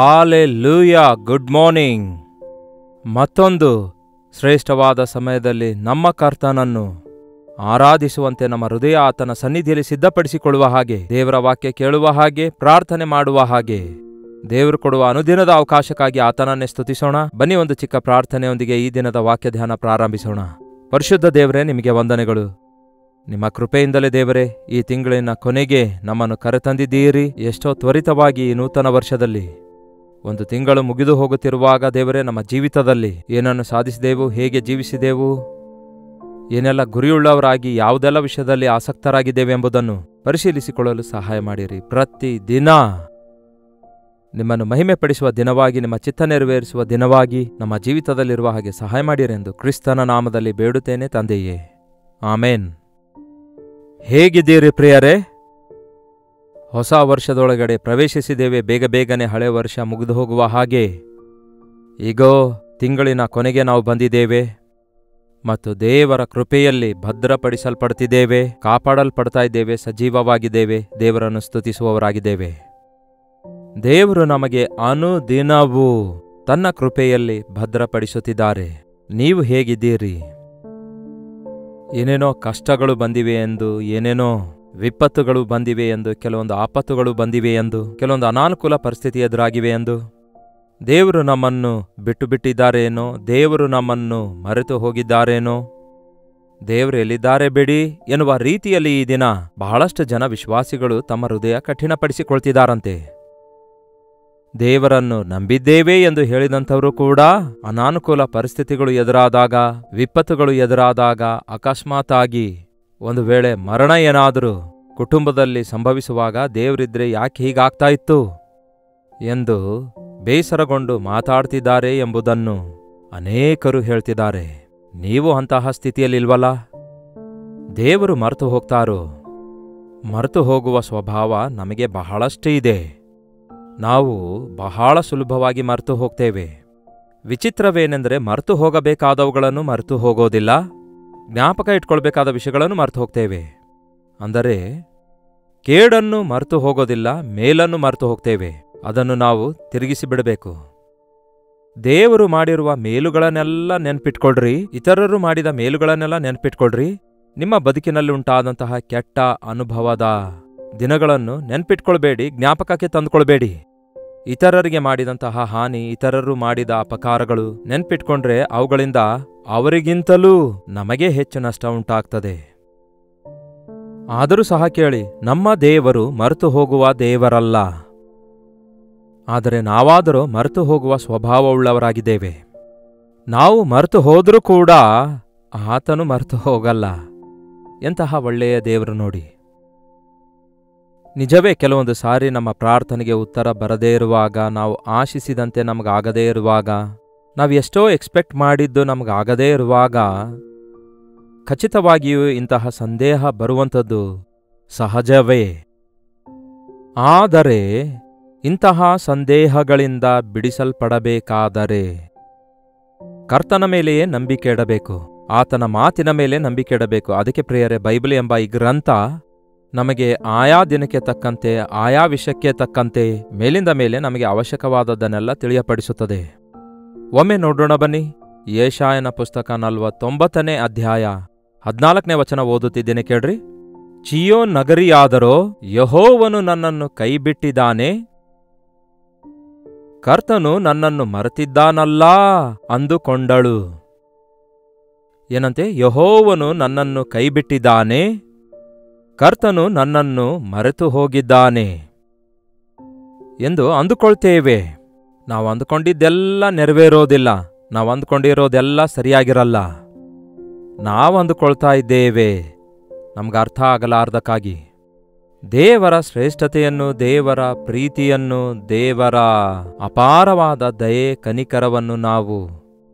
Hallelujah. Good morning. ಮತ್ತೊಂದು ಶ್ರೇಷ್ಠವಾದ ಸಮಯದಲ್ಲಿ ನಮ್ಮ ಕರ್ತನನ್ನು ಆರಾಧಿಸುವಂತೆ ನಮ್ಮ ಹೃದಯ ಆತನ ಸನ್ನಿಧಿಯಲ್ಲಿ ಸಿದ್ಧಪಡಿಸಿಕೊಳ್ಳುವ ಹಾಗೆ, ದೇವರ ವಾಕ್ಯ ಕೇಳುವ ಹಾಗೆ, ಪ್ರಾರ್ಥನೆ ಮಾಡುವ ಹಾಗೆ, ದೇವರು ಕೊಡುವ ಅನುದಿನದ ಅವಕಾಶಕ್ಕಾಗಿ ಆತನನ್ನೇ ಸ್ತುತಿಸೋಣ. ಬನ್ನಿ, ಒಂದು ಚಿಕ್ಕ ಪ್ರಾರ್ಥನೆಯೊಂದಿಗೆ ಈ ದಿನದ ವಾಕ್ಯ ಧ್ಯಾನ ಪ್ರಾರಂಭಿಸೋಣ. ಪರಿಶುದ್ಧ ದೇವರೇ, ನಿಮಗೆ ವಂದನೆಗಳು. ನಿಮ್ಮ ಕೃಪೆಯಿಂದಲೇ ದೇವರೇ, ಈ ತಿಂಗಳಿನ ಕೊನೆಗೆ ನಮ್ಮನ್ನು ಕರೆತಂದಿದ್ದೀರಿ. ಎಷ್ಟೋ ತ್ವರಿತವಾಗಿ ಈ ನೂತನ ವರ್ಷದಲ್ಲಿ ಒಂದು ತಿಂಗಳು ಮುಗಿದು ಹೋಗುತ್ತಿರುವಾಗ ದೇವರೇ, ನಮ್ಮ ಜೀವಿತದಲ್ಲಿ ಏನನ್ನು ಸಾಧಿಸಿದೆವು, ಹೇಗೆ ಜೀವಿಸಿದೆವು, ಏನೆಲ್ಲ ಗುರಿಯುಳ್ಳವರಾಗಿ ಯಾವುದೆಲ್ಲ ವಿಷಯದಲ್ಲಿ ಆಸಕ್ತರಾಗಿದ್ದೇವೆ ಎಂಬುದನ್ನು ಪರಿಶೀಲಿಸಿಕೊಳ್ಳಲು ಸಹಾಯ ಮಾಡಿರಿ. ಪ್ರತಿ ದಿನ ನಿಮ್ಮನ್ನು ಮಹಿಮೆಪಡಿಸುವ ದಿನವಾಗಿ, ನಿಮ್ಮ ಚಿತ್ತ ನೆರವೇರಿಸುವ ದಿನವಾಗಿ ನಮ್ಮ ಜೀವಿತದಲ್ಲಿರುವ ಹಾಗೆ ಸಹಾಯ ಮಾಡಿರೆಂದು ಕ್ರಿಸ್ತನ ನಾಮದಲ್ಲಿ ಬೇಡುತ್ತೇನೆ ತಂದೆಯೇ, ಆಮೇನ್. ಹೇಗಿದ್ದೀರಿ ಪ್ರಿಯರೇ? ಹೊಸ ವರ್ಷದೊಳಗಡೆ ಪ್ರವೇಶಿಸಿದ್ದೇವೆ. ಬೇಗ ಬೇಗನೆ ಹಳೆ ವರ್ಷ ಮುಗಿದು ಹೋಗುವ ಹಾಗೆ ಈಗೋ ತಿಂಗಳಿನ ಕೊನೆಗೆ ನಾವು ಬಂದಿದ್ದೇವೆ ಮತ್ತು ದೇವರ ಕೃಪೆಯಲ್ಲಿ ಭದ್ರಪಡಿಸಲ್ಪಡ್ತಿದ್ದೇವೆ, ಕಾಪಾಡಲ್ಪಡ್ತಾ ಇದ್ದೇವೆ, ಸಜೀವವಾಗಿದ್ದೇವೆ, ದೇವರನ್ನು ಸ್ತುತಿಸುವವರಾಗಿದ್ದೇವೆ. ದೇವರು ನಮಗೆ ಅನುದಿನವೂ ತನ್ನ ಕೃಪೆಯಲ್ಲಿ ಭದ್ರಪಡಿಸುತ್ತಿದ್ದಾರೆ. ನೀವು ಹೇಗಿದ್ದೀರಿ? ಏನೇನೋ ಕಷ್ಟಗಳು ಬಂದಿವೆ ಎಂದು, ಏನೇನೋ ವಿಪತ್ತುಗಳು ಬಂದಿವೆ ಎಂದು, ಕೆಲವೊಂದು ಆಪತ್ತುಗಳು ಬಂದಿವೆ ಎಂದು, ಕೆಲವೊಂದು ಅನಾನುಕೂಲ ಪರಿಸ್ಥಿತಿ ಎದುರಾಗಿವೆ ಎಂದು, ದೇವರು ನಮ್ಮನ್ನು ಬಿಟ್ಟು ಬಿಟ್ಟಿದ್ದಾರೇನೋ, ದೇವರು ನಮ್ಮನ್ನು ಮರೆತು ಹೋಗಿದ್ದಾರೇನೋ, ದೇವರು ಎಲ್ಲಿದ್ದಾರೆ ಬಿಡಿ ಎನ್ನುವ ರೀತಿಯಲ್ಲಿ ಈ ದಿನ ಬಹಳಷ್ಟು ಜನ ವಿಶ್ವಾಸಿಗಳು ತಮ್ಮ ಹೃದಯ ಕಠಿಣಪಡಿಸಿಕೊಳ್ತಿದ್ದಾರಂತೆ. ದೇವರನ್ನು ನಂಬಿದ್ದೇವೆ ಎಂದು ಹೇಳಿದಂಥವರು ಕೂಡ ಅನಾನುಕೂಲ ಪರಿಸ್ಥಿತಿಗಳು ಎದುರಾದಾಗ, ವಿಪತ್ತುಗಳು ಎದುರಾದಾಗ, ಅಕಸ್ಮಾತ್ತಾಗಿ ಒಂದು ವೇಳೆ ಮರಣ ಏನಾದರೂ ಕುಟುಂಬದಲ್ಲಿ ಸಂಭವಿಸುವಾಗ ದೇವರಿದ್ರೆ ಯಾಕೆ ಹೀಗಾಗ್ತಾ ಇತ್ತು ಎಂದು ಬೇಸರಗೊಂಡು ಮಾತಾಡ್ತಿದ್ದಾರೆ ಎಂಬುದನ್ನು ಅನೇಕರು ಹೇಳ್ತಿದ್ದಾರೆ. ನೀವು ಅಂತಹ ಸ್ಥಿತಿಯಲ್ಲಿಲ್ವಲ್ಲ? ದೇವರು ಮರೆತು ಹೋಗ್ತಾರೋ? ಮರೆತು ಹೋಗುವ ಸ್ವಭಾವ ನಮಗೆ ಬಹಳಷ್ಟೇ ಇದೆ. ನಾವು ಬಹಳ ಸುಲಭವಾಗಿ ಮರೆತು ಹೋಗ್ತೇವೆ. ವಿಚಿತ್ರವೇನೆಂದರೆ, ಮರೆತು ಹೋಗಬೇಕಾದವುಗಳನ್ನು ಮರೆತು ಹೋಗೋದಿಲ್ಲ, ಜ್ಞಾಪಕ ಇಟ್ಕೊಳ್ಬೇಕಾದ ವಿಷಯಗಳನ್ನು ಮರೆತು ಹೋಗ್ತೇವೆ. ಅಂದರೆ ಕೇಡನ್ನು ಮರೆತು ಹೋಗೋದಿಲ್ಲ, ಮೇಲನ್ನು ಮರೆತು ಹೋಗ್ತೇವೆ. ಅದನ್ನು ನಾವು ತಿರುಗಿಸಿ ಬಿಡಬೇಕು. ದೇವರು ಮಾಡಿರುವ ಮೇಲುಗಳನ್ನೆಲ್ಲ ನೆನ್ಪಿಟ್ಕೊಳ್ರಿ, ಇತರರು ಮಾಡಿದ ಮೇಲುಗಳನ್ನೆಲ್ಲ ನೆನ್ಪಿಟ್ಕೊಳ್ರಿ. ನಿಮ್ಮ ಬದುಕಿನಲ್ಲಿ ಉಂಟಾದಂತಹ ಕೆಟ್ಟ ಅನುಭವದ ದಿನಗಳನ್ನು ನೆನ್ಪಿಟ್ಕೊಳ್ಬೇಡಿ, ಜ್ಞಾಪಕಕ್ಕೆ ತಂದುಕೊಳ್ಬೇಡಿ. ಇತರರಿಗೆ ಮಾಡಿದಂತಹ ಹಾನಿ, ಇತರರು ಮಾಡಿದ ಅಪಕಾರಗಳು ನೆನ್ಪಿಟ್ಕೊಂಡ್ರೆ ಅವುಗಳಿಂದ ಅವರಿಗಿಂತಲೂ ನಮಗೆ ಹೆಚ್ಚು ನಷ್ಟ ಉಂಟಾಗ್ತದೆ. ಆದರೂ ಸಹ ಕೇಳಿ, ನಮ್ಮ ದೇವರು ಮರೆತು ಹೋಗುವ ದೇವರಲ್ಲ. ಆದರೆ ನಾವಾದರೂ ಮರೆತು ಹೋಗುವ ಸ್ವಭಾವವುಳ್ಳವರಾಗಿದ್ದೇವೆ. ನಾವು ಮರೆತು ಹೋದರೂ ಕೂಡ ಆತನು ಮರೆತು ಹೋಗಲ್ಲ. ಎಂತಹ ಒಳ್ಳೆಯ ದೇವರು ನೋಡಿ. ನಿಜವೇ, ಕೆಲವೊಂದು ಸಾರಿ ನಮ್ಮ ಪ್ರಾರ್ಥನೆಗೆ ಉತ್ತರ ಬರದೇ ಇರುವಾಗ, ನಾವು ಆಶಿಸಿದಂತೆ ನಮಗಾಗದೇ ಇರುವಾಗ, ನಾವು ಎಷ್ಟೋ ಎಕ್ಸ್ಪೆಕ್ಟ್ ಮಾಡಿದ್ದು ನಮಗಾಗದೇ ಇರುವಾಗ ಖಚಿತವಾಗಿಯೂ ಇಂತಹ ಸಂದೇಹ ಬರುವಂಥದ್ದು ಸಹಜವೇ. ಆದರೆ ಇಂತಹ ಸಂದೇಹಗಳಿಂದ ಬಿಡಿಸಲ್ಪಡಬೇಕಾದರೆ ಕರ್ತನ ಮೇಲೆಯೇ ನಂಬಿಕೆ ಇಡಬೇಕು, ಆತನ ಮಾತಿನ ಮೇಲೆ ನಂಬಿಕೆ ಇಡಬೇಕು. ಅದಕ್ಕೆ ಪ್ರಿಯರೇ, ಬೈಬಲ್ ಎಂಬ ಈ ಗ್ರಂಥ ನಮಗೆ ಆಯಾ ದಿನಕ್ಕೆ ತಕ್ಕಂತೆ, ಆಯಾ ವಿಷಯಕ್ಕೆ ತಕ್ಕಂತೆ ಮೇಲಿಂದ ಮೇಲೆ ನಮಗೆ ಅವಶ್ಯಕವಾದದ್ದನ್ನೆಲ್ಲ ತಿಳಿಯಪಡಿಸುತ್ತದೆ. ಒಮ್ಮೆ ನೋಡೋಣ ಬನ್ನಿ. ಯೆಶಾಯನ ಪುಸ್ತಕ 49ನೇ ಅಧ್ಯಾಯ 14ನೇ ವಚನ ಓದುತ್ತಿದ್ದೇನೆ, ಕೇಳ್ರಿ. ಚೀಯೋನ್ ನಗರಿಯಾದರೋ ಯೆಹೋವನು ನನ್ನನ್ನು ಕೈಬಿಟ್ಟಿದ್ದಾನೆ, ಕರ್ತನು ನನ್ನನ್ನು ಮರೆತಿದ್ದಾನಲ್ಲಾ ಅಂದುಕೊಂಡಳು. ಏನಂತೆ? ಯೆಹೋವನು ನನ್ನನ್ನು ಕೈಬಿಟ್ಟಿದ್ದಾನೆ, ಕರ್ತನು ನನ್ನನ್ನು ಮರೆತು ಹೋಗಿದ್ದಾನೆ ಎಂದು ಅಂದುಕೊಳ್ತೇವೆ. ನಾವು ಅಂದುಕೊಂಡಿದ್ದೆಲ್ಲ ನೆರವೇರೋದಿಲ್ಲ, ನಾವು ಅಂದುಕೊಂಡಿರೋದೆಲ್ಲ ಸರಿಯಾಗಿರಲ್ಲ. ನಾವು ಅಂದುಕೊಳ್ತಾ ಇದ್ದೇವೆ ನಮ್ಗೆ ಅರ್ಥ ಆಗಲಾರ್ದಕ್ಕಾಗಿ. ದೇವರ ಶ್ರೇಷ್ಠತೆಯನ್ನು, ದೇವರ ಪ್ರೀತಿಯನ್ನು, ದೇವರ ಅಪಾರವಾದ ದಯೆ ಕನಿಕರವನ್ನು ನಾವು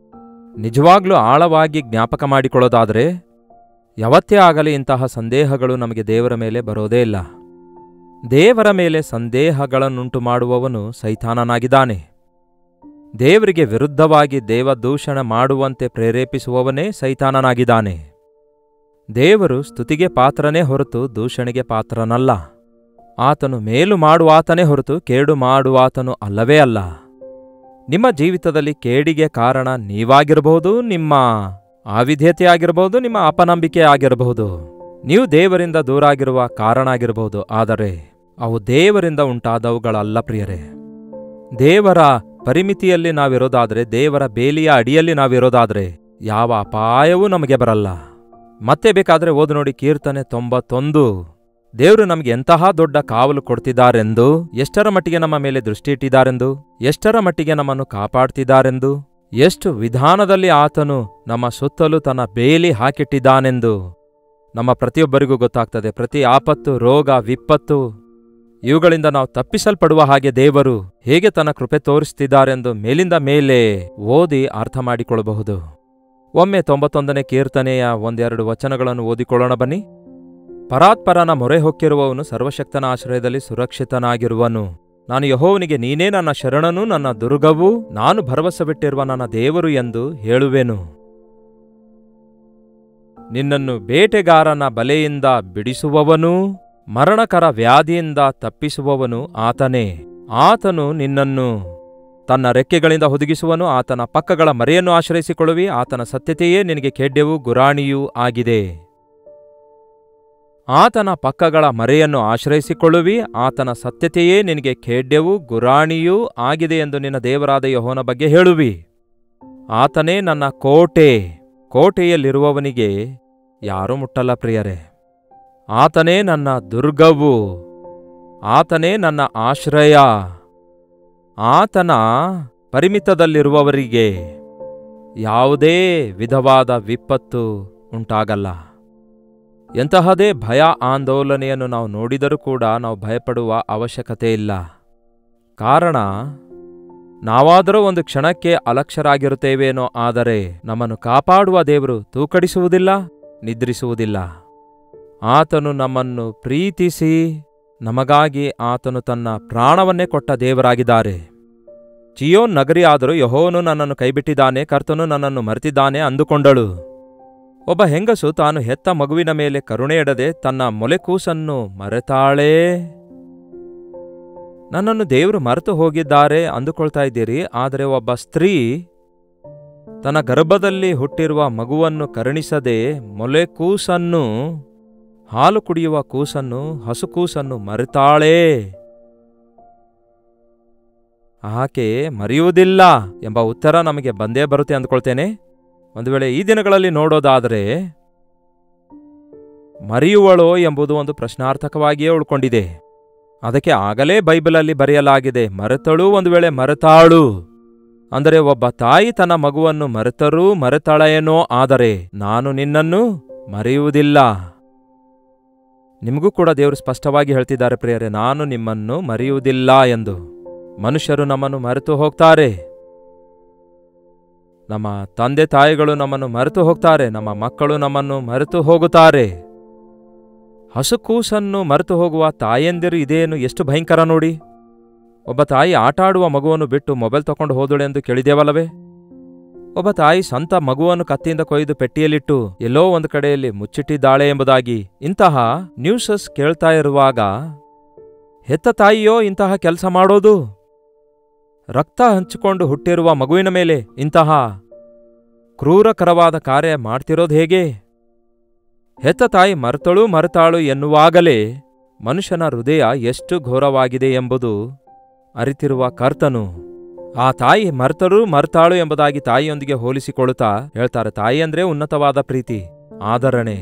ನಿಜವಾಗ್ಲೂ ಆಳವಾಗಿ ಜ್ಞಾಪಕ ಮಾಡಿಕೊಳ್ಳೋದಾದರೆ ಯಾವತ್ತೇ ಆಗಲಿ ಇಂತಹ ಸಂದೇಹಗಳು ನಮಗೆ ದೇವರ ಮೇಲೆ ಬರೋದೇ ಇಲ್ಲ. ದೇವರ ಮೇಲೆ ಸಂದೇಹಗಳನ್ನುಂಟು ಮಾಡುವವನು ಸೈತಾನನಾಗಿದ್ದಾನೆ. ದೇವರಿಗೆ ವಿರುದ್ಧವಾಗಿ ದೇವದೂಷಣೆ ಮಾಡುವಂತೆ ಪ್ರೇರೇಪಿಸುವವನೇ ಸೈತಾನನಾಗಿದ್ದಾನೆ. ದೇವರು ಸ್ತುತಿಗೆ ಪಾತ್ರನೇ ಹೊರತು ದೂಷಣೆಗೆ ಪಾತ್ರನಲ್ಲ. ಆತನು ಮೇಲು ಮಾಡುವಾತನೇ ಹೊರತು ಕೇಡು ಮಾಡುವಾತನು ಅಲ್ಲವೇ ಅಲ್ಲ. ನಿಮ್ಮ ಜೀವಿತದಲ್ಲಿ ಕೇಡಿಗೆ ಕಾರಣ ನೀವಾಗಿರಬಹುದು, ನಿಮ್ಮ ಅವಿಧೇಯತೆ ಆಗಿರಬಹುದು, ನಿಮ್ಮ ಅಪನಂಬಿಕೆ ಆಗಿರಬಹುದು, ನೀವು ದೇವರಿಂದ ದೂರ ಆಗಿರುವ ಕಾರಣ ಆಗಿರಬಹುದು. ಆದರೆ ಅವು ದೇವರಿಂದ ಉಂಟಾದವುಗಳಲ್ಲ ಪ್ರಿಯರೇ. ದೇವರ ಪರಿಮಿತಿಯಲ್ಲಿ ನಾವಿರೋದಾದ್ರೆ, ದೇವರ ಬೇಲಿಯ ಅಡಿಯಲ್ಲಿ ನಾವಿರೋದಾದ್ರೆ ಯಾವ ಅಪಾಯವೂ ನಮಗೆ ಬರಲ್ಲ. ಮತ್ತೆ ಬೇಕಾದ್ರೆ ಓದು ನೋಡಿ ಕೀರ್ತನೆ 91. ದೇವರು ನಮಗೆ ಎಂತಹ ದೊಡ್ಡ ಕಾವಲು ಕೊಡ್ತಿದ್ದಾರೆಂದು, ಎಷ್ಟರ ಮಟ್ಟಿಗೆ ನಮ್ಮ ಮೇಲೆ ದೃಷ್ಟಿ ಇಟ್ಟಿದ್ದಾರೆಂದು, ಎಷ್ಟರ ಮಟ್ಟಿಗೆ ನಮ್ಮನ್ನು ಕಾಪಾಡ್ತಿದ್ದಾರೆಂದು, ಎಷ್ಟು ವಿಧಾನದಲ್ಲಿ ಆತನು ನಮ್ಮ ಸುತ್ತಲೂ ತನ್ನ ಬೇಲಿ ಹಾಕಿಟ್ಟಿದ್ದಾನೆಂದು ನಮ್ಮ ಪ್ರತಿಯೊಬ್ಬರಿಗೂ ಗೊತ್ತಾಗ್ತದೆ. ಪ್ರತಿ ಆಪತ್ತು, ರೋಗ, ವಿಪತ್ತು ಇವುಗಳಿಂದ ನಾವು ತಪ್ಪಿಸಲ್ಪಡುವ ಹಾಗೆ ದೇವರು ಹೇಗೆ ತನ್ನ ಕೃಪೆ ತೋರಿಸ್ತಿದ್ದಾರೆಂದು ಮೇಲಿಂದ ಮೇಲೆ ಓದಿ ಅರ್ಥ ಮಾಡಿಕೊಳ್ಳಬಹುದು. ಒಮ್ಮೆ 91ನೇ ಕೀರ್ತನೆಯ 1-2 ವಚನಗಳನ್ನು ಓದಿಕೊಳ್ಳೋಣ ಬನ್ನಿ. ಪರಾತ್ಪರನ ಮೊರೆ ಹೊಕ್ಕಿರುವವನು ಸರ್ವಶಕ್ತನ ಆಶ್ರಯದಲ್ಲಿ ಸುರಕ್ಷಿತನಾಗಿರುವನು. ನಾನು ಯೆಹೋವನಿಗೆ, ನೀನೇ ನನ್ನ ಶರಣನೂ ನನ್ನ ದುರ್ಗವೂ, ನಾನು ಭರವಸೆಬಿಟ್ಟಿರುವ ನನ್ನ ದೇವರು ಎಂದು ಹೇಳುವೆನು. ನಿನ್ನನ್ನು ಬೇಟೆಗಾರನ ಬಲೆಯಿಂದ ಬಿಡಿಸುವವನೂ ಮರಣಕರ ವ್ಯಾಧಿಯಿಂದ ತಪ್ಪಿಸುವವನು ಆತನೇ. ಆತನು ನಿನ್ನನ್ನು ತನ್ನ ರೆಕ್ಕೆಗಳಿಂದ ಹುದುಗಿಸುವನು. ಆತನ ಪಕ್ಕಗಳ ಮರೆಯನ್ನು ಆಶ್ರಯಿಸಿಕೊಳ್ಳುವಿ. ಆತನ ಸತ್ಯತೆಯೇ ನಿನಗೆ ಖೇಡ್ಯವೂ ಗುರಾಣಿಯೂ ಆಗಿದೆ. ಆತನ ಪಕ್ಕಗಳ ಮರೆಯನ್ನು ಆಶ್ರಯಿಸಿಕೊಳ್ಳುವಿ. ಆತನ ಸತ್ಯತೆಯೇ ನಿನಗೆ ಖೇಡ್ಯವೂ ಗುರಾಣಿಯೂ ಆಗಿದೆ ಎಂದು ನಿನ್ನ ದೇವರಾದ ಯೆಹೋವನ ಬಗ್ಗೆ ಹೇಳುವಿ. ಆತನೇ ನನ್ನ ಕೋಟೆ, ಕೋಟೆಯಲ್ಲಿರುವವನಿಗೆ ಯಾರೂ ಮುಟ್ಟಲ್ಲ ಪ್ರಿಯರೇ. ಆತನೇ ನನ್ನ ದುರ್ಗವು, ಆತನೇ ನನ್ನ ಆಶ್ರಯ. ಆತನ ಪರಿಮಿತದಲ್ಲಿರುವವರಿಗೆ ಯಾವುದೇ ವಿಧವಾದ ವಿಪತ್ತು ಉಂಟಾಗಲ್ಲ. ಎಂತಹದೇ ಭಯ ಆಂದೋಲನೆಯನ್ನು ನಾವು ನೋಡಿದರೂ ಕೂಡ ನಾವು ಭಯಪಡುವ ಅವಶ್ಯಕತೆ ಇಲ್ಲ. ಕಾರಣ ನಾವಾದರೂ ಒಂದು ಕ್ಷಣಕ್ಕೆ ಅಲಕ್ಷ್ಯರಾಗಿರುತ್ತೇವೇನೋ, ಆದರೆ ನಮ್ಮನ್ನು ಕಾಪಾಡುವ ದೇವರು ತೂಕಡಿಸುವುದಿಲ್ಲ, ನಿದ್ರಿಸುವುದಿಲ್ಲ. ಆತನು ನಮ್ಮನ್ನು ಪ್ರೀತಿಸಿ ನಮಗಾಗಿ ಆತನು ತನ್ನ ಪ್ರಾಣವನ್ನೇ ಕೊಟ್ಟ ದೇವರಾಗಿದ್ದಾರೆ. ಚಿಯೋನ್ ನಗರಿ ಆದರೂ ಯೆಹೋವನು ನನ್ನನ್ನು ಕೈಬಿಟ್ಟಿದ್ದಾನೆ, ಕರ್ತನು ನನ್ನನ್ನು ಮರೆತಿದ್ದಾನೆ ಅಂದುಕೊಂಡಳು. ಒಬ್ಬ ಹೆಂಗಸು ತಾನು ಹೆತ್ತ ಮಗುವಿನ ಮೇಲೆ ಕರುಣೆಯಿಡದೆ ತನ್ನ ಮೊಲೆಕೂಸನ್ನು ಮರೆತಾಳೇ. ನನ್ನನ್ನು ದೇವರು ಮರೆತು ಹೋಗಿದ್ದಾರೆ ಅಂದುಕೊಳ್ತಾ ಇದ್ದೀರಿ. ಆದರೆ ಒಬ್ಬ ಸ್ತ್ರೀ ತನ್ನ ಗರ್ಭದಲ್ಲಿ ಹುಟ್ಟಿರುವ ಮಗುವನ್ನು ಕರುಣಿಸದೆ ಮೊಲೆಕೂಸನ್ನು, ಹಾಲು ಕುಡಿಯುವ ಕೂಸನ್ನು, ಹಸುಕೂಸನ್ನು ಮರೆತಾಳೇ. ಆಕೆ ಮರೆಯುವುದಿಲ್ಲ ಎಂಬ ಉತ್ತರ ನಮಗೆ ಬಂದೇ ಬರುತ್ತೆ ಅಂದ್ಕೊಳ್ತೇನೆ. ಒಂದು ವೇಳೆ ಈ ದಿನಗಳಲ್ಲಿ ನೋಡೋದಾದರೆ ಮರೆಯುವಳೋ ಎಂಬುದು ಒಂದು ಪ್ರಶ್ನಾರ್ಥಕವಾಗಿಯೇ ಉಳ್ಕೊಂಡಿದೆ. ಅದಕ್ಕೆ ಆಗಲೇ ಬೈಬಲಲ್ಲಿ ಬರೆಯಲಾಗಿದೆ, ಮರೆತಳು, ಒಂದು ವೇಳೆ ಮರೆತಾಳು. ಅಂದರೆ ಒಬ್ಬ ತಾಯಿ ತನ್ನ ಮಗುವನ್ನು ಮರೆತರೂ ಮರೆತಾಳೇನೋ, ಆದರೆ ನಾನು ನಿನ್ನನ್ನು ಮರೆಯುವುದಿಲ್ಲ. ನಿಮಗೂ ಕೂಡ ದೇವರು ಸ್ಪಷ್ಟವಾಗಿ ಹೇಳ್ತಿದ್ದಾರೆ ಪ್ರಿಯರೇ, ನಾನು ನಿಮ್ಮನ್ನು ಮರೆಯುವುದಿಲ್ಲ ಎಂದು. ಮನುಷ್ಯರು ನಮ್ಮನ್ನು ಮರೆತು ಹೋಗ್ತಾರೆ, ನಮ್ಮ ತಂದೆ ತಾಯಿಗಳು ನಮ್ಮನ್ನು ಮರೆತು ಹೋಗ್ತಾರೆ, ನಮ್ಮ ಮಕ್ಕಳು ನಮ್ಮನ್ನು ಮರೆತು ಹೋಗುತ್ತಾರೆ. ಹಸುಕೂಸನ್ನು ಮರೆತು ಹೋಗುವ ತಾಯಂದಿರು ಇದೇನು ಎಷ್ಟು ಭಯಂಕರ ನೋಡಿ. ಒಬ್ಬ ತಾಯಿ ಆಟಾಡುವ ಮಗುವನ್ನು ಬಿಟ್ಟು ಮೊಬೈಲ್ ತಗೊಂಡು ಹೋದಳೆಂದು ಕೇಳಿದೇವಲ್ಲವೇ? ಒಬ್ಬ ತಾಯಿ ಸ್ವಂತ ಮಗುವನ್ನು ಕತ್ತಿಯಿಂದ ಕೊಯ್ದು ಪೆಟ್ಟಿಯಲ್ಲಿಟ್ಟು ಎಲ್ಲೋ ಒಂದು ಕಡೆಯಲ್ಲಿ ಮುಚ್ಚಿಟ್ಟಿದ್ದಾಳೆ ಎಂಬುದಾಗಿ ಇಂತಹ ನ್ಯೂಸಸ್ ಕೇಳ್ತಾ ಇರುವಾಗ ಹೆತ್ತ ತಾಯಿಯೋ ಇಂತಹ ಕೆಲಸ ಮಾಡೋದು? ರಕ್ತ ಹಂಚಿಕೊಂಡು ಹುಟ್ಟಿರುವ ಮಗುವಿನ ಮೇಲೆ ಇಂತಹ ಕ್ರೂರಕರವಾದ ಕಾರ್ಯ ಮಾಡ್ತಿರೋದು ಹೇಗೆ? ಹೆತ್ತ ತಾಯಿ ಮರೆತಾಳು ಎನ್ನುವಾಗಲೇ ಮನುಷ್ಯನ ಹೃದಯ ಎಷ್ಟು ಘೋರವಾಗಿದೆ ಎಂಬುದು ಅರಿತಿರುವ ಕರ್ತನು ಆ ತಾಯಿ ಮರೆತಾಳು ಎಂಬುದಾಗಿ ತಾಯಿಯೊಂದಿಗೆ ಹೋಲಿಸಿಕೊಳ್ಳುತ್ತಾ ಹೇಳ್ತಾರೆ, ತಾಯಿ ಅಂದ್ರೆ ಉನ್ನತವಾದ ಪ್ರೀತಿ, ಆದರಣೆ.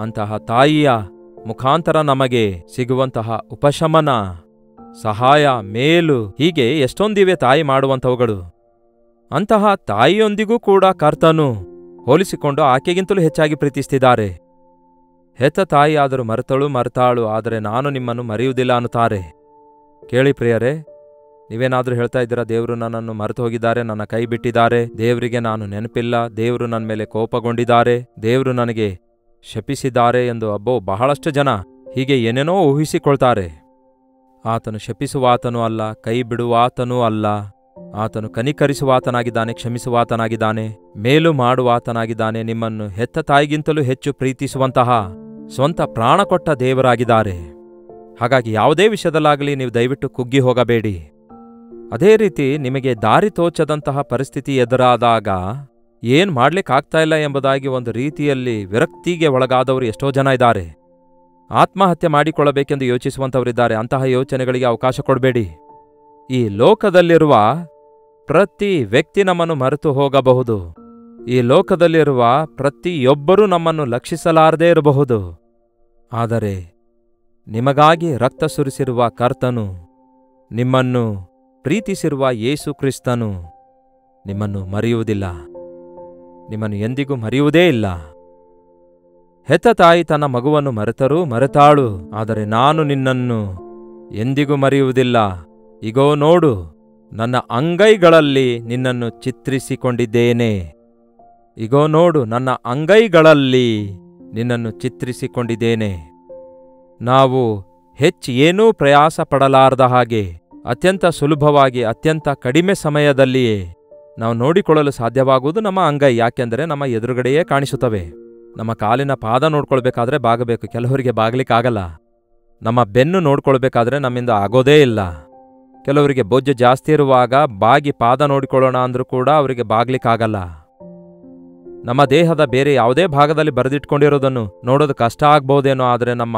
ಅಂತಹ ತಾಯಿಯ ಮುಖಾಂತರ ನಮಗೆ ಸಿಗುವಂತಹ ಉಪಶಮನ, ಸಹಾಯ, ಮೇಲು, ಹೀಗೆ ಎಷ್ಟೊಂದಿವೆ ತಾಯಿ ಮಾಡುವಂಥವುಗಳು. ಅಂತಹ ತಾಯಿಯೊಂದಿಗೂ ಕೂಡ ಕರ್ತನು ಹೋಲಿಸಿಕೊಂಡು ಆಕೆಗಿಂತಲೂ ಹೆಚ್ಚಾಗಿ ಪ್ರೀತಿಸ್ತಿದ್ದಾರೆ. ಹೆತ್ತ ತಾಯಿ ಆದರೂ ಮರೆತಾಳು, ಆದರೆ ನಾನು ನಿಮ್ಮನ್ನು ಮರೆಯುವುದಿಲ್ಲ ಅನ್ನುತ್ತಾರೆ. ಕೇಳಿ ಪ್ರಿಯರೇ, ನೀವೇನಾದ್ರೂ ಹೇಳ್ತಾ ಇದ್ದೀರಾ, ದೇವರು ನನ್ನನ್ನು ಮರೆತು ಹೋಗಿದ್ದಾರೆ, ನನ್ನ ಕೈ ಬಿಟ್ಟಿದ್ದಾರೆ, ದೇವರಿಗೆ ನಾನು ನೆನಪಿಲ್ಲ, ದೇವರು ನನ್ನ ಮೇಲೆ ಕೋಪಗೊಂಡಿದ್ದಾರೆ, ದೇವರು ನನಗೆ ಶಪಿಸಿದ್ದಾರೆ ಎಂದು ಅಬ್ಬೋ ಬಹಳಷ್ಟು ಜನ ಹೀಗೆ ಏನೇನೋ ಊಹಿಸಿಕೊಳ್ತಾರೆ. ಆತನು ಶಪಿಸುವಾತನೂ ಅಲ್ಲ, ಕೈ ಬಿಡುವಾತನೂ ಅಲ್ಲ. ಆತನು ಕನಿಕರಿಸುವಾತನಾಗಿದ್ದಾನೆ, ಕ್ಷಮಿಸುವಾತನಾಗಿದ್ದಾನೆ, ಮೇಲು ಮಾಡುವಾತನಾಗಿದ್ದಾನೆ. ನಿಮ್ಮನ್ನು ಹೆತ್ತ ತಾಯಿಗಿಂತಲೂ ಹೆಚ್ಚು ಪ್ರೀತಿಸುವಂತಹ ಸ್ವಂತ ಪ್ರಾಣ ಕೊಟ್ಟ ದೇವರಾಗಿದ್ದಾರೆ. ಹಾಗಾಗಿ ಯಾವುದೇ ವಿಷಯದಲ್ಲಾಗಲಿ ನೀವು ದಯವಿಟ್ಟು ಕುಗ್ಗಿ ಹೋಗಬೇಡಿ. ಅದೇ ರೀತಿ ನಿಮಗೆ ದಾರಿ ತೋಚದಂತಹ ಪರಿಸ್ಥಿತಿ ಎದುರಾದಾಗ ಏನ್ ಮಾಡ್ಲಿಕ್ಕಾಗ್ತಾ ಇಲ್ಲ ಎಂಬುದಾಗಿ ಒಂದು ರೀತಿಯಲ್ಲಿ ವಿರಕ್ತಿಗೆ ಒಳಗಾದವರು ಎಷ್ಟೋ ಜನ ಇದ್ದಾರೆ. ಆತ್ಮಹತ್ಯೆ ಮಾಡಿಕೊಳ್ಳಬೇಕೆಂದು ಯೋಚಿಸುವಂಥವರಿದ್ದಾರೆ. ಅಂತಹ ಯೋಚನೆಗಳಿಗೆ ಅವಕಾಶ ಕೊಡಬೇಡಿ. ಈ ಲೋಕದಲ್ಲಿರುವ ಪ್ರತಿ ವ್ಯಕ್ತಿ ನಮ್ಮನ್ನು ಮರೆತು ಹೋಗಬಹುದು. ಈ ಲೋಕದಲ್ಲಿರುವ ಪ್ರತಿಯೊಬ್ಬರೂ ನಮ್ಮನ್ನು ಲಕ್ಷಿಸಲಾರದೇ ಇರಬಹುದು. ಆದರೆ ನಿಮಗಾಗಿ ರಕ್ತ ಸುರಿಸಿರುವ ಕರ್ತನು, ನಿಮ್ಮನ್ನು ಪ್ರೀತಿಸಿರುವ ಯೇಸು ಕ್ರಿಸ್ತನು ನಿಮ್ಮನ್ನು ಮರೆಯುವುದಿಲ್ಲ, ನಿಮ್ಮನ್ನು ಎಂದಿಗೂ ಮರೆಯುವುದೇ ಇಲ್ಲ. ಹೆತ್ತ ತಾಯಿ ತನ್ನ ಮಗುವನ್ನು ಮರೆತರೂ ಮರೆತಾಳು, ಆದರೆ ನಾನು ನಿನ್ನನ್ನು ಎಂದಿಗೂ ಮರೆಯುವುದಿಲ್ಲ. ಇಗೋ ನೋಡು, ನನ್ನ ಅಂಗೈಗಳಲ್ಲಿ ನಿನ್ನನ್ನು ಚಿತ್ರಿಸಿಕೊಂಡಿದ್ದೇನೆ. ಇಗೋ ನೋಡು, ನನ್ನ ಅಂಗೈಗಳಲ್ಲಿ ನಿನ್ನನ್ನು ಚಿತ್ರಿಸಿಕೊಂಡಿದ್ದೇನೆ. ನಾವು ಹೆಚ್ಚೇನೂ ಪ್ರಯಾಸ ಪಡಲಾರದ ಹಾಗೆ ಅತ್ಯಂತ ಸುಲಭವಾಗಿ ಅತ್ಯಂತ ಕಡಿಮೆ ಸಮಯದಲ್ಲಿಯೇ ನಾವು ನೋಡಿಕೊಳ್ಳಲು ಸಾಧ್ಯವಾಗುವುದು ನಮ್ಮ ಅಂಗೈ. ಯಾಕೆಂದರೆ ನಮ್ಮ ಎದುರುಗಡೆಯೇ ಕಾಣಿಸುತ್ತವೆ. ನಮ್ಮ ಕಾಲಿನ ಪಾದ ನೋಡ್ಕೊಳ್ಬೇಕಾದ್ರೆ ಬಾಗಬೇಕು, ಕೆಲವರಿಗೆ ಬಾಗ್ಲಿಕ್ಕಾಗಲ್ಲ. ನಮ್ಮ ಬೆನ್ನು ನೋಡ್ಕೊಳ್ಬೇಕಾದ್ರೆ ನಮ್ಮಿಂದ ಆಗೋದೇ ಇಲ್ಲ. ಕೆಲವರಿಗೆ ಬೊಜ್ಜು ಜಾಸ್ತಿ ಇರುವಾಗ ಬಾಗಿ ಪಾದ ನೋಡಿಕೊಳ್ಳೋಣ ಅಂದ್ರೂ ಕೂಡ ಅವರಿಗೆ ಬಾಗ್ಲಿಕ್ಕಾಗಲ್ಲ. ನಮ್ಮ ದೇಹದ ಬೇರೆ ಯಾವುದೇ ಭಾಗದಲ್ಲಿ ಬರೆದಿಟ್ಕೊಂಡಿರೋದನ್ನು ನೋಡೋದು ಕಷ್ಟ ಆಗ್ಬಹುದೇನೋ, ಆದರೆ ನಮ್ಮ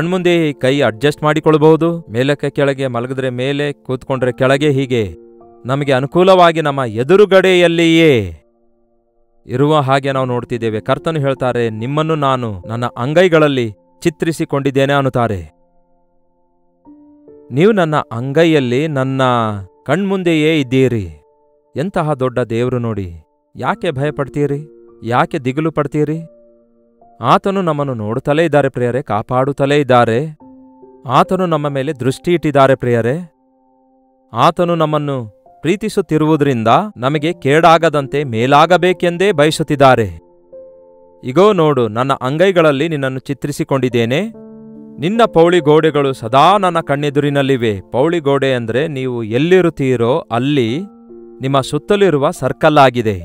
ಕಣ್ಮುಂದೆಯೇ ಕೈ ಅಡ್ಜಸ್ಟ್ ಮಾಡಿಕೊಳ್ಬಹುದು. ಮೇಲಕ್ಕೆ ಕೆಳಗೆ ಮಲಗಿದ್ರೆ ಮೇಲೆ, ಕೂತ್ಕೊಂಡ್ರೆ ಕೆಳಗೆ, ಹೀಗೆ ನಮಗೆ ಅನುಕೂಲವಾಗಿ ನಮ್ಮ ಎದುರುಗಡೆಯಲ್ಲಿಯೇ ಇರುವ ಹಾಗೆ ನಾವು ನೋಡ್ತಿದ್ದೇವೆ. ಕರ್ತನು ಹೇಳ್ತಾರೆ, ನಿಮ್ಮನ್ನು ನಾನು ನನ್ನ ಅಂಗೈಗಳಲ್ಲಿ ಚಿತ್ರಿಸಿಕೊಂಡಿದ್ದೇನೆ ಅನ್ನುತ್ತಾರೆ. ನೀವು ನನ್ನ ಅಂಗೈಯಲ್ಲಿ, ನನ್ನ ಕಣ್ಮುಂದೆಯೇ ಇದ್ದೀರಿ. ಎಂತಹ ದೊಡ್ಡ ದೇವರು ನೋಡಿ. ಯಾಕೆ ಭಯಪಡ್ತೀರಿ? ಯಾಕೆ ದಿಗಿಲು ಪಡ್ತೀರಿ? ಆತನು ನಮ್ಮನ್ನು ನೋಡುತ್ತಲೇ ಇದ್ದಾರೆ ಪ್ರಿಯರೇ, ಕಾಪಾಡುತ್ತಲೇ ಇದ್ದಾರೆ. ಆತನು ನಮ್ಮ ಮೇಲೆ ದೃಷ್ಟಿ ಇಟ್ಟಿದ್ದಾರೆ ಪ್ರಿಯರೇ. ಆತನು ನಮ್ಮನ್ನು ಪ್ರೀತಿಸುತ್ತಿರುವುದರಿಂದ ನಮಗೆ ಕೇಡಾಗದಂತೆ ಮೇಲಾಗಬೇಕೆಂದೇ ಬಯಸುತ್ತಿದ್ದಾರೆ. ಇಗೋ ನೋಡು, ನನ್ನ ಅಂಗೈಗಳಲ್ಲಿ ನಿನ್ನನ್ನು ಚಿತ್ರಿಸಿಕೊಂಡಿದ್ದೇನೆ. ನಿನ್ನ ಪೌಳಿಗೋಡೆಗಳು ಸದಾ ನನ್ನ ಕಣ್ಣೆದುರಿನಲ್ಲಿವೆ. ಪೌಳಿಗೋಡೆ ಅಂದರೆ ನೀವು ಎಲ್ಲಿರುತ್ತೀರೋ ಅಲ್ಲಿ ನಿಮ್ಮ ಸುತ್ತಲೂ ಇರುವ ಸರ್ಕಲ್ ಆಗಿದೆ,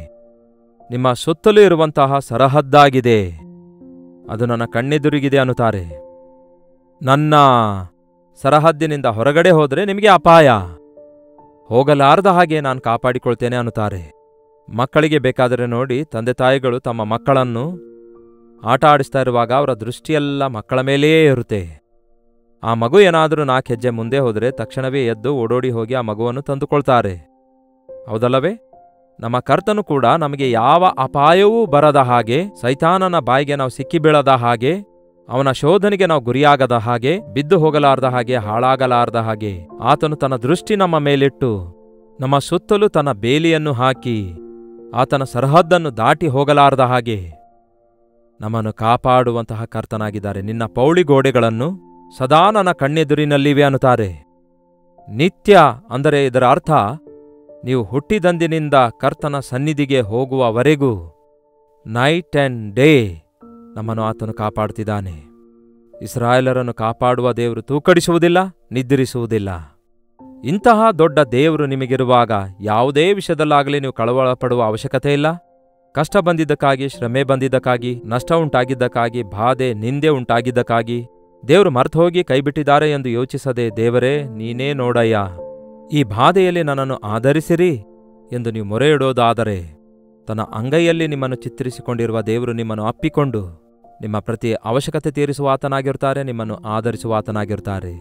ನಿಮ್ಮ ಸುತ್ತಲೂ ಇರುವಂತಹ ಸರಹದ್ದಾಗಿದೆ. ಅದು ನನ್ನ ಕಣ್ಣೆದುರಿಗಿದೆ ಅನ್ನುತ್ತಾರೆ. ನನ್ನ ಸರಹದ್ದಿನಿಂದ ಹೊರಗಡೆ ಹೋದರೆ ನಿಮಗೆ ಅಪಾಯ, ಹೋಗಲಾರದ ಹಾಗೆ ನಾನು ಕಾಪಾಡಿಕೊಳ್ತೇನೆ ಅನ್ನುತ್ತಾರೆ. ಮಕ್ಕಳಿಗೆ ಬೇಕಾದರೆ ನೋಡಿ, ತಂದೆ ತಾಯಿಗಳು ತಮ್ಮ ಮಕ್ಕಳನ್ನು ಆಟ ಆಡಿಸ್ತಾ ಇರುವಾಗ ಅವರ ದೃಷ್ಟಿಯೆಲ್ಲ ಮಕ್ಕಳ ಮೇಲೆಯೇ ಇರುತ್ತೆ. ಆ ಮಗು ಏನಾದರೂ 4 ಹೆಜ್ಜೆ ಮುಂದೆ ಹೋದರೆ ತಕ್ಷಣವೇ ಎದ್ದು ಓಡೋಡಿ ಹೋಗಿ ಆ ಮಗುವನ್ನು ತಂದುಕೊಳ್ತಾರೆ. ಹೌದಲ್ಲವೇ? ನಮ್ಮ ಕರ್ತನು ಕೂಡ ನಮಗೆ ಯಾವ ಅಪಾಯವೂ ಬರದ ಹಾಗೆ, ಸೈತಾನನ ಬಾಯಿಗೆ ನಾವು ಸಿಕ್ಕಿಬೀಳದ ಹಾಗೆ, ಅವನ ಶೋಧನೆಗೆ ನಾವು ಗುರಿಯಾಗದ ಹಾಗೆ, ಬಿದ್ದು ಹೋಗಲಾರದ ಹಾಗೆ, ಹಾಳಾಗಲಾರದ ಹಾಗೆ ಆತನು ತನ್ನ ದೃಷ್ಟಿ ನಮ್ಮ ಮೇಲಿಟ್ಟು ನಮ್ಮ ಸುತ್ತಲೂ ತನ್ನ ಬೇಲಿಯನ್ನು ಹಾಕಿ ಆತನ ಸರಹದ್ದನ್ನು ದಾಟಿ ಹೋಗಲಾರದ ಹಾಗೆ ನಮ್ಮನ್ನು ಕಾಪಾಡುವಂತಹ ಕರ್ತನಾಗಿದ್ದಾರೆ. ನಿನ್ನ ಪೌಳಿಗೋಡೆಗಳನ್ನು ಸದಾ ನನ್ನ ಕಣ್ಣೆದುರಿನಲ್ಲಿವೆ ಅನ್ನುತ್ತಾರೆ. ನಿತ್ಯ ಅಂದರೆ ಇದರ ಅರ್ಥ ನೀವು ಹುಟ್ಟಿದಂದಿನಿಂದ ಕರ್ತನ ಸನ್ನಿಧಿಗೆ ಹೋಗುವವರೆಗೂ ನೈಟ್ ಅಂಡ್ ಡೇ ನಮ್ಮನ್ನು ಆತನು ಕಾಪಾಡುತ್ತಿದ್ದಾನೆ. ಇಸ್ರಾಯೇಲರನ್ನು ಕಾಪಾಡುವ ದೇವರು ತೂಕಡಿಸುವುದಿಲ್ಲ, ನಿದ್ರಿಸುವುದಿಲ್ಲ. ಇಂತಹ ದೊಡ್ಡ ದೇವರು ನಿಮಗಿರುವಾಗ ಯಾವುದೇ ವಿಷಯದಲ್ಲಾಗಲಿ ನೀವು ಕಳವಳ ಪಡುವ ಅವಶ್ಯಕತೆ ಇಲ್ಲ. ಕಷ್ಟ ಬಂದಿದ್ದಕ್ಕಾಗಿ, ಶ್ರಮೆ ಬಂದಿದ್ದಕ್ಕಾಗಿ, ನಷ್ಟ ಉಂಟಾಗಿದ್ದಕ್ಕಾಗಿ, ಬಾಧೆ ನಿಂದೆ ಉಂಟಾಗಿದ್ದಕ್ಕಾಗಿ ದೇವರು ಮರೆತು ಹೋಗಿ ಕೈಬಿಟ್ಟಿದ್ದಾರೆ ಎಂದು ಯೋಚಿಸದೆ, ದೇವರೇ ನೀನೇ ನೋಡಯ್ಯ, ಈ ಬಾಧೆಯಲ್ಲಿ ನನ್ನನ್ನು ಆಧರಿಸಿರಿ ಎಂದು ನೀವು ಮೊರೆ ಇಡೋದಾದರೆ, ತನ್ನ ಅಂಗೈಯಲ್ಲಿ ನಿಮ್ಮನ್ನು ಚಿತ್ರಿಸಿಕೊಂಡಿರುವ ದೇವರು ನಿಮ್ಮನ್ನು ಅಪ್ಪಿಕೊಂಡು ನಿಮ್ಮ ಪ್ರತಿ ಅವಶ್ಯಕತೆ ತೀರಿಸುವ ಆತನಾಗಿರುತ್ತಾರೆ, ನಿಮ್ಮನ್ನು ಆಧರಿಸುವ ಆತನಾಗಿರುತ್ತಾರೆ.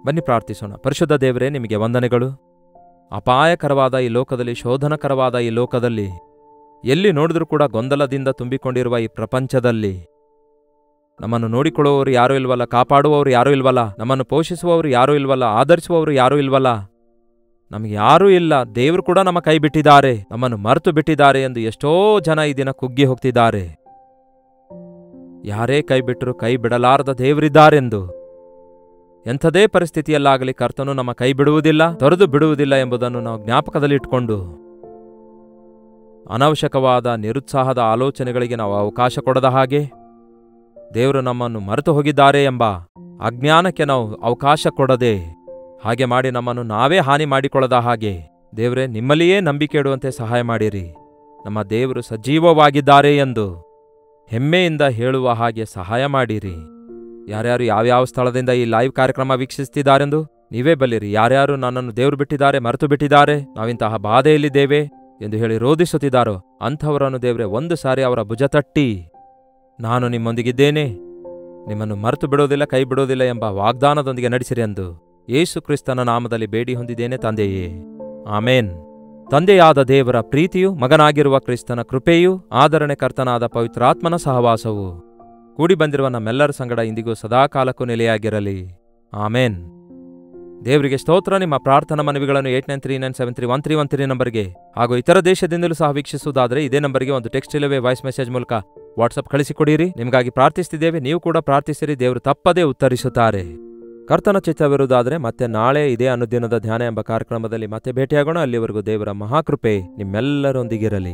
ಬನ್ನಿ ಪ್ರಾರ್ಥಿಸೋಣ. ಪರಿಶುದ್ಧ ದೇವರೇ, ನಿಮಗೆ ವಂದನೆಗಳು. ಅಪಾಯಕರವಾದ ಈ ಲೋಕದಲ್ಲಿ, ಶೋಧನಕರವಾದ ಈ ಲೋಕದಲ್ಲಿ, ಎಲ್ಲಿ ನೋಡಿದ್ರೂ ಕೂಡ ಗೊಂದಲದಿಂದ ತುಂಬಿಕೊಂಡಿರುವ ಈ ಪ್ರಪಂಚದಲ್ಲಿ ನಮ್ಮನ್ನು ನೋಡಿಕೊಳ್ಳುವವರು ಯಾರೂ ಇಲ್ವಲ್ಲ, ಕಾಪಾಡುವವರು ಯಾರೂ ಇಲ್ವಲ್ಲ, ನಮ್ಮನ್ನು ಪೋಷಿಸುವವರು ಯಾರೂ ಇಲ್ವಲ್ಲ, ಆಧರಿಸುವವರು ಯಾರೂ ಇಲ್ವಲ್ಲ, ನಮಗೆ ಯಾರೂ ಇಲ್ಲ. ದೇವರು ಕೂಡ ನಮ್ಮ ಕೈ ಬಿಟ್ಟಿದ್ದಾರೆ, ನಮ್ಮನ್ನು ಮರೆತು ಬಿಟ್ಟಿದ್ದಾರೆ ಎಂದು ಎಷ್ಟೋ ಜನ ಈ ದಿನ ಕುಗ್ಗಿ ಹೋಗ್ತಿದ್ದಾರೆ. ಯಾರೇ ಕೈ ಬಿಟ್ಟರೂ ಕೈ ಬಿಡಲಾರದ ದೇವರಿದ್ದಾರೆಂದು, ಎಂಥದೇ ಪರಿಸ್ಥಿತಿಯಲ್ಲಾಗಲಿ ಕರ್ತನು ನಮ್ಮ ಕೈ ಬಿಡುವುದಿಲ್ಲ, ತೊರೆದು ಬಿಡುವುದಿಲ್ಲ ಎಂಬುದನ್ನು ನಾವು ಜ್ಞಾಪಕದಲ್ಲಿಟ್ಕೊಂಡು ಅನವಶ್ಯಕವಾದ ನಿರುತ್ಸಾಹದ ಆಲೋಚನೆಗಳಿಗೆ ನಾವು ಅವಕಾಶ ಕೊಡದ ಹಾಗೆ, ದೇವರು ನಮ್ಮನ್ನು ಮರೆತು ಹೋಗಿದ್ದಾರೆ ಎಂಬ ಅಜ್ಞಾನಕ್ಕೆ ನಾವು ಅವಕಾಶ ಕೊಡದೆ, ಹಾಗೆ ಮಾಡಿ ನಮ್ಮನ್ನು ನಾವೇ ಹಾನಿ ಮಾಡಿಕೊಳ್ಳದ ಹಾಗೆ ದೇವರೇ ನಿಮ್ಮಲ್ಲಿಯೇ ನಂಬಿಕೆ ಇಡುವಂತೆ ಸಹಾಯ ಮಾಡಿರಿ. ನಮ್ಮ ದೇವರು ಸಜೀವವಾಗಿದ್ದಾರೆ ಎಂದು ಹೆಮ್ಮೆಯಿಂದ ಹೇಳುವ ಹಾಗೆ ಸಹಾಯ ಮಾಡಿರಿ. ಯಾರ್ಯಾರು ಯಾವ್ಯಾವ ಸ್ಥಳದಿಂದ ಈ ಲೈವ್ ಕಾರ್ಯಕ್ರಮ ವೀಕ್ಷಿಸುತ್ತಿದ್ದಾರೆಂದು ನೀವೇ ಬಲ್ಲಿರಿ. ಯಾರ್ಯಾರು ನನ್ನನ್ನು ದೇವರು ಬಿಟ್ಟಿದ್ದಾರೆ, ಮರೆತು ಬಿಟ್ಟಿದ್ದಾರೆ, ನಾವಿಂತಹ ಬಾಧೆಯಲ್ಲಿದ್ದೇವೆ ಎಂದು ಹೇಳಿ ರೋಧಿಸುತ್ತಿದ್ದಾರೋ ಅಂಥವರನ್ನು ದೇವರೇ ಒಂದು ಸಾರಿ ಅವರ ಭುಜ ತಟ್ಟಿ, ನಾನು ನಿಮ್ಮೊಂದಿಗಿದ್ದೇನೆ, ನಿಮ್ಮನ್ನು ಮರೆತು ಬಿಡೋದಿಲ್ಲ, ಕೈ ಬಿಡೋದಿಲ್ಲ ಎಂಬ ವಾಗ್ದಾನದೊಂದಿಗೆ ನಡೆಸಿರಿ ಎಂದು ಯೇಸು ಕ್ರಿಸ್ತನ ನಾಮದಲ್ಲಿ ಬೇಡಿ ಹೊಂದಿದ್ದೇನೆ ತಂದೆಯೇ, ಆಮೇನ್. ತಂದೆಯಾದ ದೇವರ ಪ್ರೀತಿಯು, ಮಗನಾಗಿರುವ ಕ್ರಿಸ್ತನ ಕೃಪೆಯೂ, ಆದರಣೆ ಕರ್ತನಾದ ಪವಿತ್ರಾತ್ಮನ ಸಹವಾಸವು ಕೂಡಿ ಬಂದಿರುವ ನಮ್ಮೆಲ್ಲರ ಸಂಗಡ ಇಂದಿಗೂ ಸದಾಕಾಲಕ್ಕೂ ನೆಲೆಯಾಗಿರಲಿ. ಆಮೇನ್. ದೇವರಿಗೆ ಸ್ತೋತ್ರ. ನಿಮ್ಮ ಪ್ರಾರ್ಥನಾ ಮನವಿಗಳನ್ನು 8939731313 ನಂಬರ್ಗೆ ಹಾಗೂ ಇತರ ದೇಶದಿಂದಲೂ ಸಹ ವೀಕ್ಷಿಸುವುದಾದರೆ ಇದೇ ನಂಬರ್ಗೆ ಒಂದು ಟೆಕ್ಸ್ಟ್ ಇಲ್ಲವೇ ವಾಯ್ಸ್ ಮೆಸೇಜ್ ಮೂಲಕ ವಾಟ್ಸಪ್ ಕಳಿಸಿಕೊಡಿರಿ. ನಿಮಗಾಗಿ ಪ್ರಾರ್ಥಿಸ್ತಿದ್ದೇವೆ, ನೀವು ಕೂಡ ಪ್ರಾರ್ಥಿಸಿರಿ, ದೇವರು ತಪ್ಪದೇ ಉತ್ತರಿಸುತ್ತಾರೆ. ಕರ್ತನ ಚಿತ್ತವಿರುವುದಾದರೆ ಮತ್ತೆ ನಾಳೆ ಇದೇ ಅನುದಿನದ ಧ್ಯಾನ ಎಂಬ ಕಾರ್ಯಕ್ರಮದಲ್ಲಿ ಮತ್ತೆ ಭೇಟಿಯಾಗೋಣ. ಅಲ್ಲಿವರೆಗೂ ದೇವರ ಮಹಾಕೃಪೆ ನಿಮ್ಮೆಲ್ಲರೊಂದಿಗಿರಲಿ.